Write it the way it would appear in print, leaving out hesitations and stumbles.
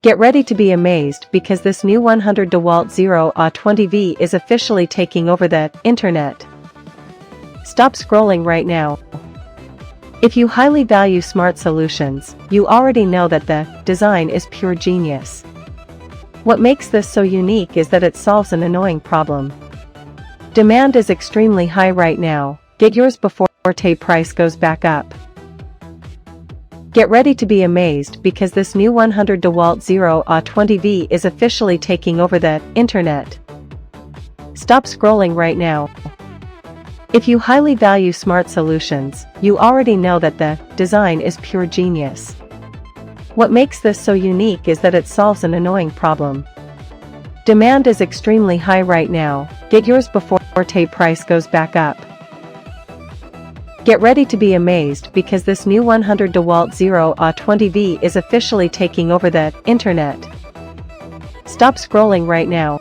Get ready to be amazed because this new 100 Dewalt 9.0Ah 20V is officially taking over the internet. Stop scrolling right now. If you highly value smart solutions, you already know that the design is pure genius. What makes this so unique is that it solves an annoying problem. Demand is extremely high right now. Get yours before the price goes back up. Get ready to be amazed because this new 100 Dewalt 9.0Ah 20V is officially taking over the internet. Stop scrolling right now. If you highly value smart solutions, you already know that the design is pure genius. What makes this so unique is that it solves an annoying problem. Demand is extremely high right now. Get yours before the price goes back up. Get ready to be amazed because this new 100 Dewalt 9.0Ah 20V is officially taking over the internet. Stop scrolling right now.